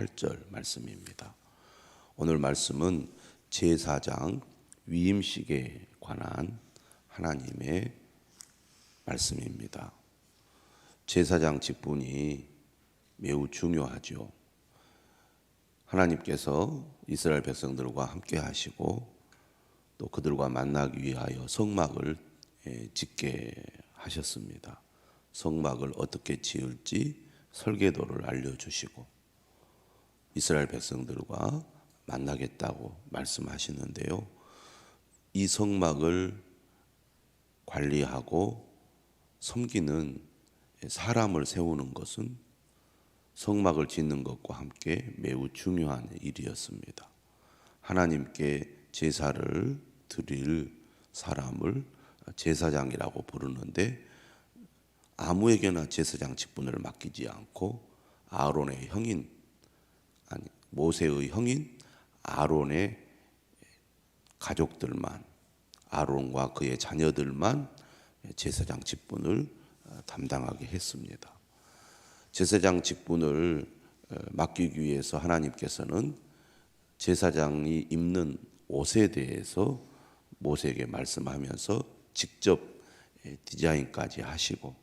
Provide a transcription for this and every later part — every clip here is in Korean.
8절 말씀입니다. 오늘 말씀은 제사장 위임식에 관한 하나님의 말씀입니다. 제사장 직분이 매우 중요하죠. 하나님께서 이스라엘 백성들과 함께 하시고 또 그들과 만나기 위하여 성막을 짓게 하셨습니다. 성막을 어떻게 지을지 설계도를 알려주시고 이스라엘 백성들과 만나겠다고 말씀하시는데요. 이 성막을 관리하고 섬기는 사람을 세우는 것은 성막을 짓는 것과 함께 매우 중요한 일이었습니다. 하나님께 제사를 드릴 사람을 제사장이라고 부르는데 아무에게나 제사장 직분을 맡기지 않고 아론의 형인 모세의 형인 아론의 가족들만, 아론과 그의 자녀들만 제사장 직분을 담당하게 했습니다. 제사장 직분을 맡기기 위해서 하나님께서는 제사장이 입는 옷에 대해서 모세에게 말씀하면서 직접 디자인까지 하시고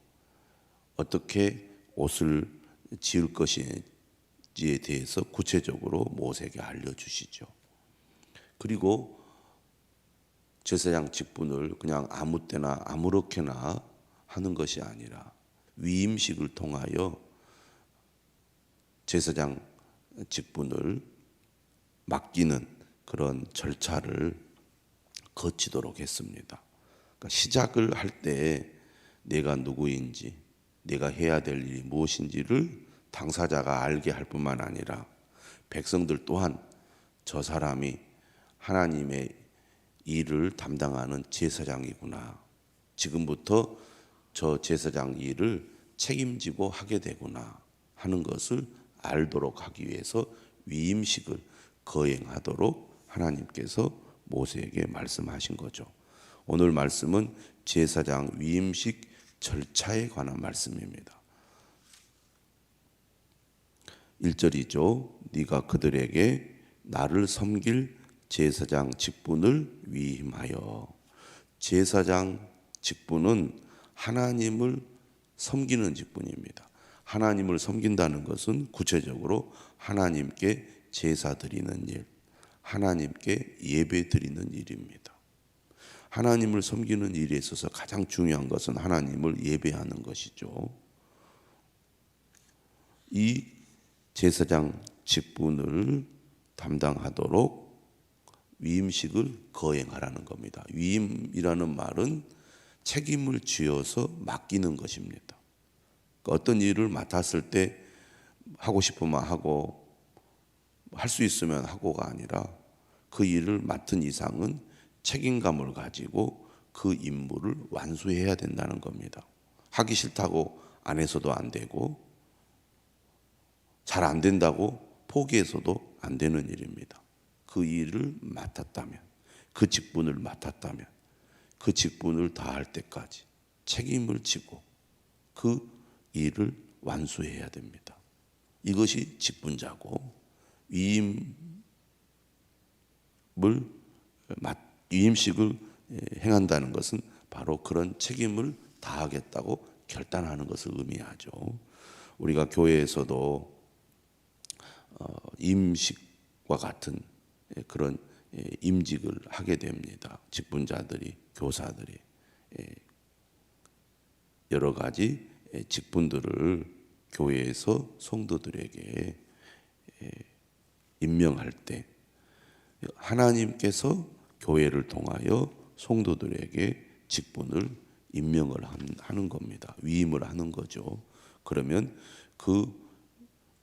어떻게 옷을 지을 것인지에 대해서 구체적으로 모세에게 알려주시죠. 그리고 제사장 직분을 그냥 아무 때나 아무렇게나 하는 것이 아니라 위임식을 통하여 제사장 직분을 맡기는 그런 절차를 거치도록 했습니다. 그러니까 시작을 할 때 내가 누구인지, 내가 해야 될 일이 무엇인지를 당사자가 알게 할 뿐만 아니라 백성들 또한 저 사람이 하나님의 일을 담당하는 제사장이구나. 지금부터 저 제사장 일을 책임지고 하게 되구나 하는 것을 알도록 하기 위해서 위임식을 거행하도록 하나님께서 모세에게 말씀하신 거죠. 오늘 말씀은 제사장 위임식 절차에 관한 말씀입니다. 1절이죠. 네가 그들에게 나를 섬길 제사장 직분을 위임하여. 제사장 직분은 하나님을 섬기는 직분입니다. 하나님을 섬긴다는 것은 구체적으로 하나님께 제사 드리는 일, 하나님께 예배 드리는 일입니다. 하나님을 섬기는 일에 있어서 가장 중요한 것은 하나님을 예배하는 것이죠. 이 제사장 직분을 담당하도록 위임식을 거행하라는 겁니다. 위임이라는 말은 책임을 지어서 맡기는 것입니다. 어떤 일을 맡았을 때 하고 싶으면 하고 할 수 있으면 하고가 아니라 그 일을 맡은 이상은 책임감을 가지고 그 임무를 완수해야 된다는 겁니다. 하기 싫다고 안 해서도 안 되고 잘 안 된다고 포기해서도 안 되는 일입니다. 그 일을 맡았다면, 그 직분을 맡았다면 그 직분을 다할 때까지 책임을 지고 그 일을 완수해야 됩니다. 이것이 직분자고 위임식을 행한다는 것은 바로 그런 책임을 다하겠다고 결단하는 것을 의미하죠. 우리가 교회에서도 임식과 같은 그런 임직을 하게 됩니다. 직분자들이, 교사들이 여러 가지 직분들을 교회에서 성도들에게 임명할 때 하나님께서 교회를 통하여 성도들에게 직분을 임명을 하는 겁니다. 위임을 하는 거죠. 그러면 그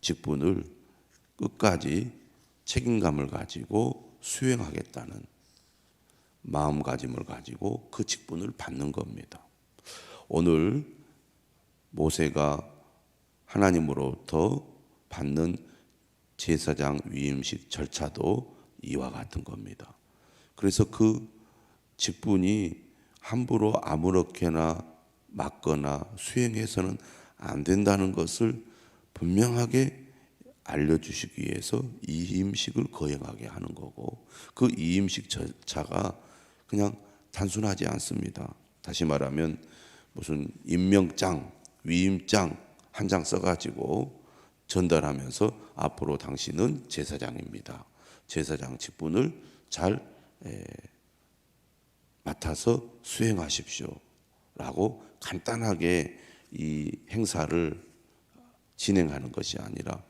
직분을 끝까지 책임감을 가지고 수행하겠다는 마음가짐을 가지고 그 직분을 받는 겁니다. 오늘 모세가 하나님으로부터 받는 제사장 위임식 절차도 이와 같은 겁니다. 그래서 그 직분이 함부로 아무렇게나 맡거나 수행해서는 안 된다는 것을 분명하게 알려주시기 위해서 이임식을 거행하게 하는 거고, 그 이임식 자가 그냥 단순하지 않습니다. 다시 말하면 무슨 임명장, 위임장 한 장 써가지고 전달하면서 앞으로 당신은 제사장입니다. 제사장 직분을 잘 맡아서 수행하십시오. 라고 간단하게 이 행사를 진행하는 것이 아니라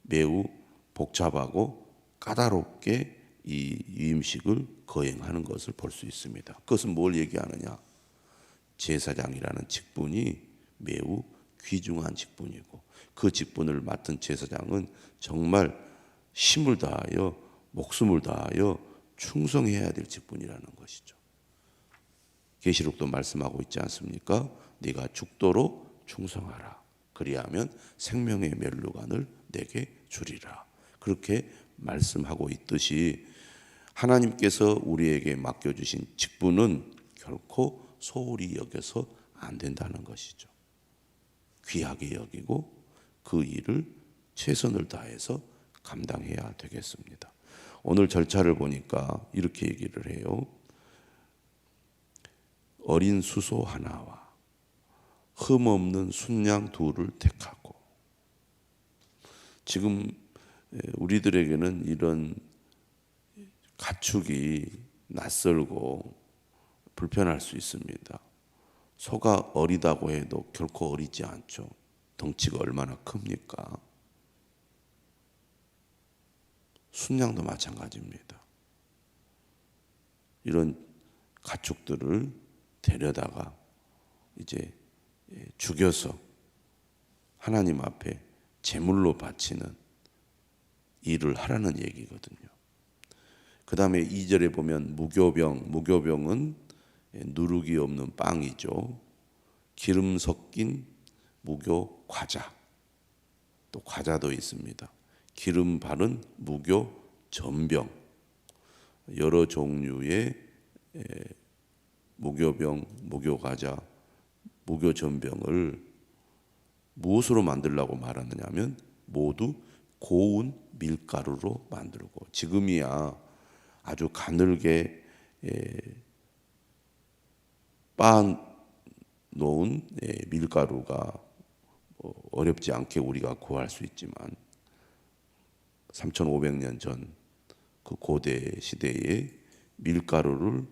매우 복잡하고 까다롭게 이 위임식을 거행하는 것을 볼 수 있습니다. 그것은 뭘 얘기하느냐? 제사장이라는 직분이 매우 귀중한 직분이고, 그 직분을 맡은 제사장은 정말 힘을 다하여 목숨을 다하여 충성해야 될 직분이라는 것이죠. 계시록도 말씀하고 있지 않습니까? 네가 죽도록 충성하라. 그리하면 생명의 멸류관을 내게 주리라. 그렇게 말씀하고 있듯이 하나님께서 우리에게 맡겨주신 직분은 결코 소홀히 여겨서 안 된다는 것이죠. 귀하게 여기고 그 일을 최선을 다해서 감당해야 되겠습니다. 오늘 절차를 보니까 이렇게 얘기를 해요. 어린 수소 하나와 흠없는 순양 둘을 택하고. 지금 우리들에게는 이런 가축이 낯설고 불편할 수 있습니다. 소가 어리다고 해도 결코 어리지 않죠. 덩치가 얼마나 큽니까? 순양도 마찬가지입니다. 이런 가축들을 데려다가 이제 죽여서 하나님 앞에 제물로 바치는 일을 하라는 얘기거든요. 그 다음에 2절에 보면 무교병은 누룩이 없는 빵이죠. 기름 섞인 무교 과자, 또 과자도 있습니다. 기름 바른 무교 전병, 여러 종류의 무교병, 무교과자, 무교전병을 무엇으로 만들려고 말하느냐면 모두 고운 밀가루로 만들고, 지금이야 아주 가늘게 빻 놓은 밀가루가 어렵지 않게 우리가 구할 수 있지만 3,500년 전 그 고대 시대에 밀가루를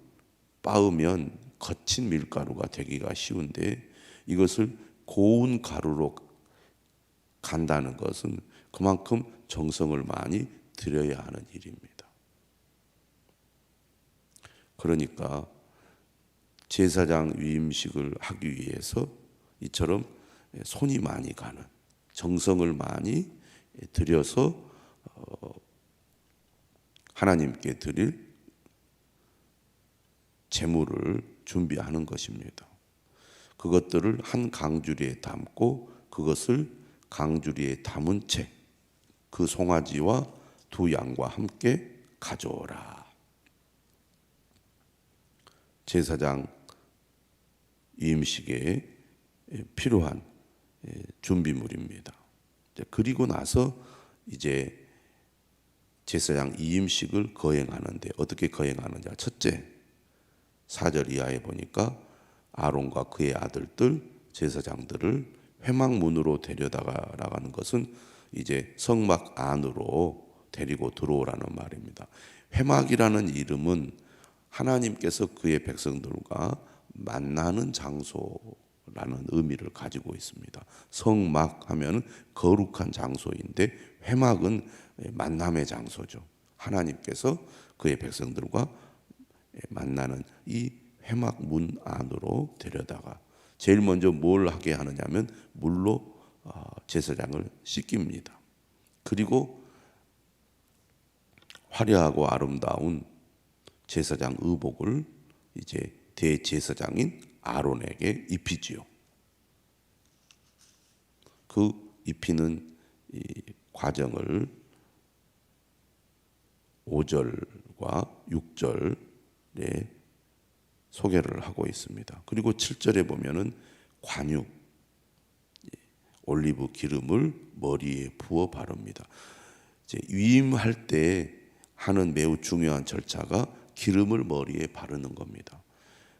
빻으면 거친 밀가루가 되기가 쉬운데, 이것을 고운 가루로 간다는 것은 그만큼 정성을 많이 들여야 하는 일입니다. 그러니까 제사장 위임식을 하기 위해서 이처럼 손이 많이 가는, 정성을 많이 들여서 하나님께 드릴 제물을 준비하는 것입니다. 그것들을 한 강주리에 담고 그것을 강주리에 담은 채 그 송아지와 두 양과 함께 가져오라. 제사장 위임식에 필요한 준비물입니다. 그리고 나서 이제 제사장 위임식을 거행하는데 어떻게 거행하느냐? 첫째, 4절 이하에 보니까 아론과 그의 아들들 제사장들을 회막문으로 데려다가 나가는 것은 이제 성막 안으로 데리고 들어오라는 말입니다. 회막이라는 이름은 하나님께서 그의 백성들과 만나는 장소라는 의미를 가지고 있습니다. 성막 하면 거룩한 장소인데 회막은 만남의 장소죠. 하나님께서 그의 백성들과 만나는 이 회막 문 안으로 데려다가 제일 먼저 뭘 하게 하느냐면 물로 제사장을 씻깁니다. 그리고 화려하고 아름다운 제사장 의복을 이제 대제사장인 아론에게 입히지요. 그 입히는 이 과정을 5절과 6절에 소개를 하고 있습니다. 그리고 7절에 보면은 관육, 올리브 기름을 머리에 부어 바릅니다. 이제 위임할 때 하는 매우 중요한 절차가 기름을 머리에 바르는 겁니다.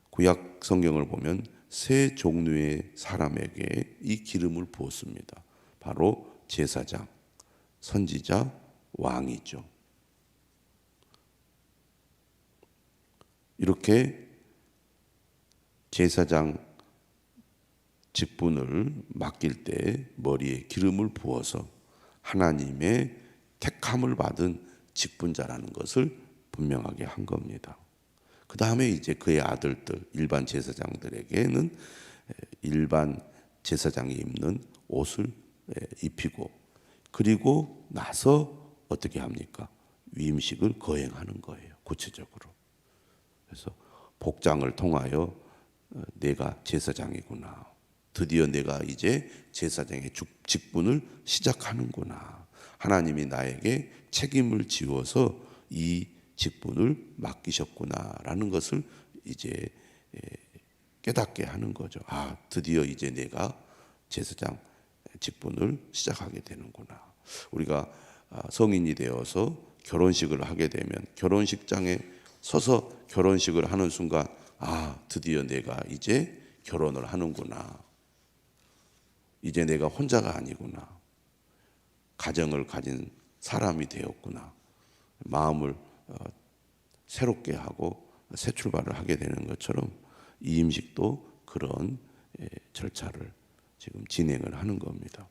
구약 성경을 보면 세 종류의 사람에게 이 기름을 부었습니다. 바로 제사장, 선지자, 왕이죠. 이렇게 제사장 직분을 맡길 때 머리에 기름을 부어서 하나님의 택함을 받은 직분자라는 것을 분명하게 한 겁니다. 그 다음에 이제 그의 아들들, 일반 제사장들에게는 일반 제사장이 입는 옷을 입히고, 그리고 나서 어떻게 합니까? 위임식을 거행하는 거예요, 구체적으로. 그래서 복장을 통하여 내가 제사장이구나, 드디어 내가 이제 제사장의 직분을 시작하는구나, 하나님이 나에게 책임을 지워서 이 직분을 맡기셨구나라는 것을 이제 깨닫게 하는 거죠. 아, 드디어 이제 내가 제사장 직분을 시작하게 되는구나. 우리가 성인이 되어서 결혼식을 하게 되면 결혼식장에 서서 결혼식을 하는 순간, 아, 드디어 내가 이제 결혼을 하는구나, 이제 내가 혼자가 아니구나, 가정을 가진 사람이 되었구나, 마음을 새롭게 하고 새 출발을 하게 되는 것처럼 이임식도 그런 절차를 지금 진행을 하는 겁니다.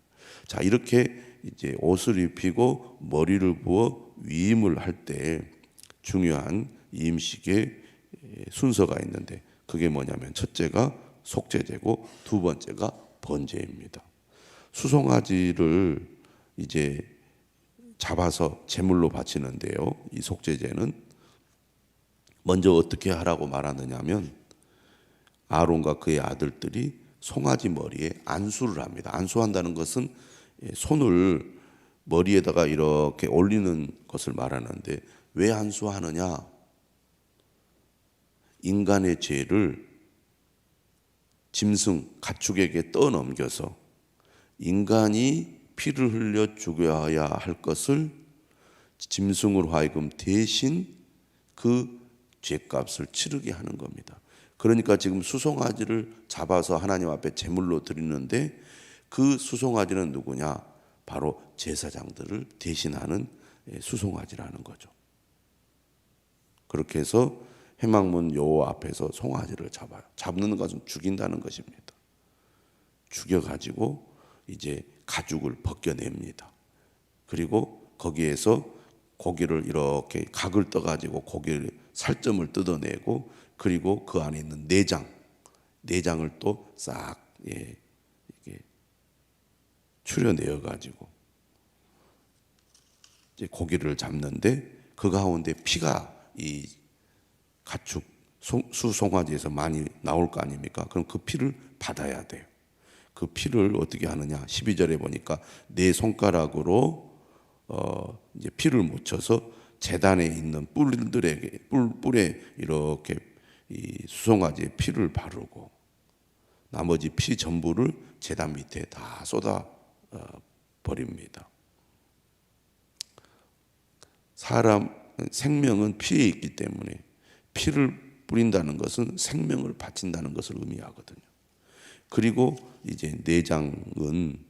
자, 이렇게 이제 옷을 입히고 머리를 부어 위임을 할 때 중요한 이임식의 순서가 있는데, 그게 뭐냐면 첫째가 속죄제고 두 번째가 번제입니다. 수송아지를 이제 잡아서 제물로 바치는데요, 이 속죄제는 먼저 어떻게 하라고 말하느냐면 아론과 그의 아들들이 송아지 머리에 안수를 합니다. 안수한다는 것은 손을 머리에다가 이렇게 올리는 것을 말하는데, 왜 안수하느냐? 인간의 죄를 짐승, 가축에게 떠넘겨서 인간이 피를 흘려 죽여야 할 것을 짐승으로 하여금 대신 그 죄값을 치르게 하는 겁니다. 그러니까 지금 수송아지를 잡아서 하나님 앞에 제물로 드리는데, 그 수송아지는 누구냐? 바로 제사장들을 대신하는 수송아지라는 거죠. 그렇게 해서 회막문 여호와 앞에서 송아지를 잡아요. 잡는 것은 죽인다는 것입니다. 죽여가지고 이제 가죽을 벗겨냅니다. 그리고 거기에서 고기를 이렇게 각을 떠가지고 고기를 살점을 뜯어내고, 그리고 그 안에 있는 내장을 또 싹 이렇게 추려내어 가지고 이제 고기를 잡는데, 그 가운데 피가 이 가축 수송아지에서 많이 나올 거 아닙니까? 그럼 그 피를 받아야 돼요. 그 피를 어떻게 하느냐? 12절에 보니까 네 손가락으로 이제 피를 묻혀서 제단에 있는 뿔에 이렇게 이 수송아지의 피를 바르고, 나머지 피 전부를 제단 밑에 다 쏟아 버립니다. 사람 생명은 피에 있기 때문에 피를 뿌린다는 것은 생명을 바친다는 것을 의미하거든요. 그리고 이제 내장은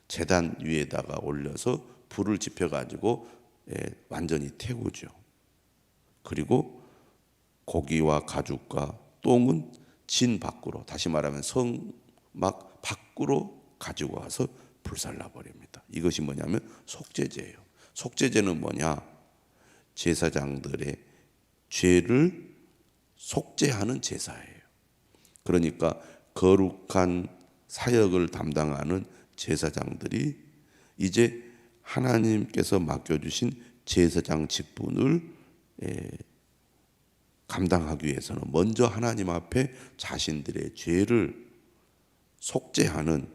제단 위에다가 올려서 불을 지펴 가지고 완전히 태우죠. 그리고 고기와 가죽과 똥은 진 밖으로, 다시 말하면 성막 밖으로 가지고 와서 불살라 버립니다. 이것이 뭐냐면 속죄제예요. 속죄제는 뭐냐? 제사장들의 죄를 속죄하는 제사예요. 그러니까 거룩한 사역을 담당하는 제사장들이 이제 하나님께서 맡겨주신 제사장 직분을 감당하기 위해서는 먼저 하나님 앞에 자신들의 죄를 속죄하는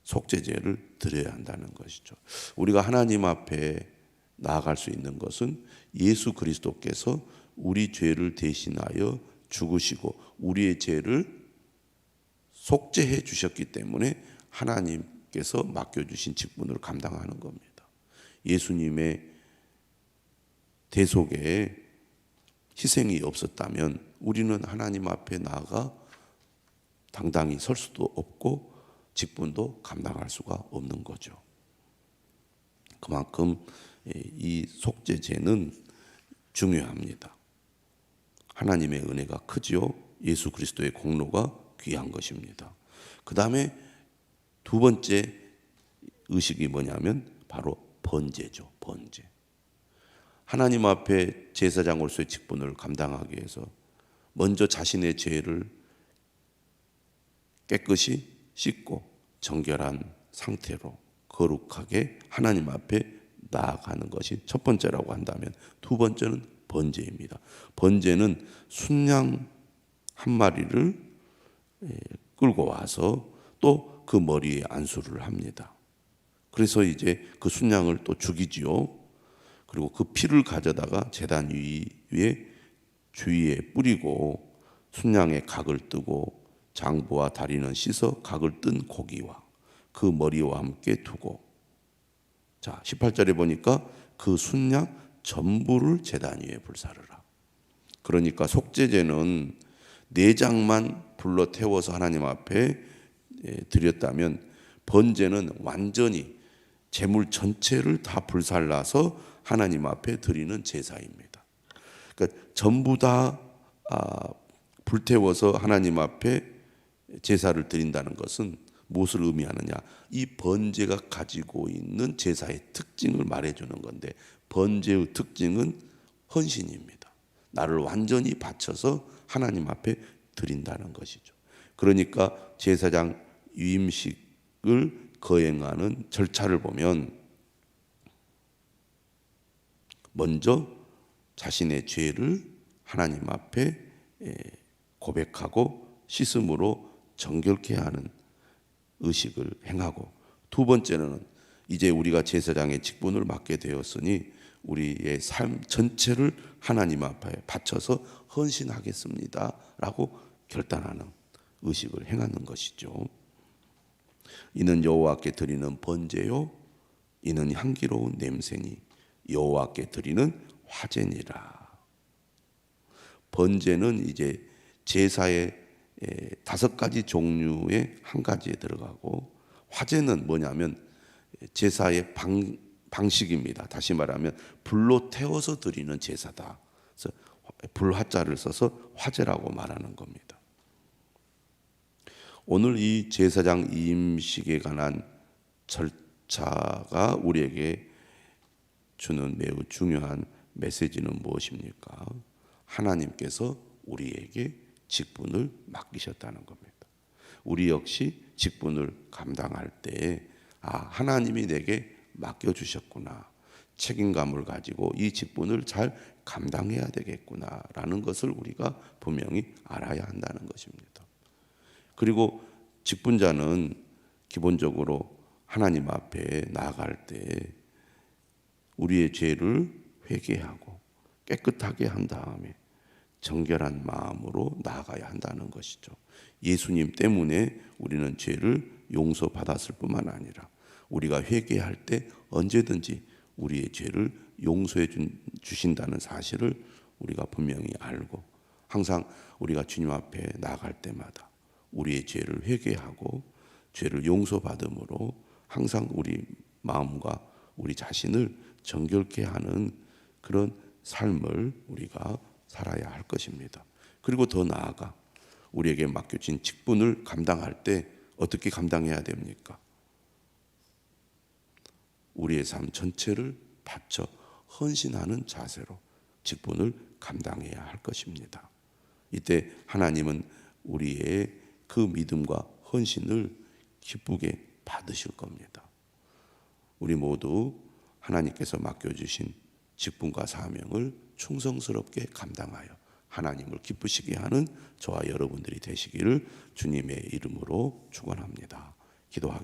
속죄제를 드려야 한다는 것이죠. 우리가 하나님 앞에 나아갈 수 있는 것은 예수 그리스도께서 우리 죄를 대신하여 죽으시고 우리의 죄를 속죄해 주셨기 때문에 하나님 하나님께서 맡겨주신 직분을 감당하는 겁니다. 예수님의 대속에 희생이 없었다면 우리는 하나님 앞에 나아가 당당히 설 수도 없고 직분도 감당할 수가 없는 거죠. 그만큼 이 속죄제는 중요합니다. 하나님의 은혜가 크지요. 예수 그리스도의 공로가 귀한 것입니다. 그 다음에 두 번째 의식이 뭐냐면 바로 번제죠. 번제. 하나님 앞에 제사장으로서의 직분을 감당하기 위해서 먼저 자신의 죄를 깨끗이 씻고 정결한 상태로 거룩하게 하나님 앞에 나아가는 것이 첫 번째라고 한다면, 두 번째는 번제입니다. 번제는 순양 한 마리를 끌고 와서 또 그 머리에 안수를 합니다. 그래서 이제 그 순양을 또 죽이지요. 그리고 그 피를 가져다가 제단 위에 주위에 뿌리고 순양의 각을 뜨고 장부와 다리는 씻어 각을 뜬 고기와 그 머리와 함께 두고, 자 18절에 보니까 그 순양 전부를 제단 위에 불사르라. 그러니까 속죄제는 내장만 불러 태워서 하나님 앞에 드렸다면, 번제는 완전히 제물 전체를 다 불살라서 하나님 앞에 드리는 제사입니다. 그러니까 전부 다 불태워서 하나님 앞에 제사를 드린다는 것은 무엇을 의미하느냐? 이 번제가 가지고 있는 제사의 특징을 말해주는 건데, 번제의 특징은 헌신입니다. 나를 완전히 바쳐서 하나님 앞에 드린다는 것이죠. 그러니까 제사장 위임식을 거행하는 절차를 보면 먼저 자신의 죄를 하나님 앞에 고백하고 씻음으로 정결케 하는 의식을 행하고, 두 번째는 이제 우리가 제사장의 직분을 맡게 되었으니 우리의 삶 전체를 하나님 앞에 바쳐서 헌신하겠습니다 라고 결단하는 의식을 행하는 것이죠. 이는 여호와께 드리는 번제요 이는 향기로운 냄새니 여호와께 드리는 화제니라. 번제는 이제 제사의 5가지 종류의 한 가지에 들어가고, 화제는 뭐냐면 제사의 방식입니다. 다시 말하면 불로 태워서 드리는 제사다. 그래서 불화자를 써서 화제라고 말하는 겁니다. 오늘 이 제사장 이임식에 관한 절차가 우리에게 주는 매우 중요한 메시지는 무엇입니까? 하나님께서 우리에게 직분을 맡기셨다는 겁니다. 우리 역시 직분을 감당할 때 하나님이 내게 맡겨주셨구나, 책임감을 가지고 이 직분을 잘 감당해야 되겠구나라는 것을 우리가 분명히 알아야 한다는 것입니다. 그리고 직분자는 기본적으로 하나님 앞에 나아갈 때 우리의 죄를 회개하고 깨끗하게 한 다음에 정결한 마음으로 나아가야 한다는 것이죠. 예수님 때문에 우리는 죄를 용서받았을 뿐만 아니라 우리가 회개할 때 언제든지 우리의 죄를 용서해 주신다는 사실을 우리가 분명히 알고, 항상 우리가 주님 앞에 나아갈 때마다 우리의 죄를 회개하고 죄를 용서받음으로 항상 우리 마음과 우리 자신을 정결케 하는 그런 삶을 우리가 살아야 할 것입니다. 그리고 더 나아가 우리에게 맡겨진 직분을 감당할 때 어떻게 감당해야 됩니까? 우리의 삶 전체를 바쳐 헌신하는 자세로 직분을 감당해야 할 것입니다. 이때 하나님은 우리의 그 믿음과 헌신을 기쁘게 받으실 겁니다. 우리 모두 하나님께서 맡겨주신 직분과 사명을 충성스럽게 감당하여 하나님을 기쁘시게 하는 저와 여러분들이 되시기를 주님의 이름으로 축원합니다. 기도하겠습니다.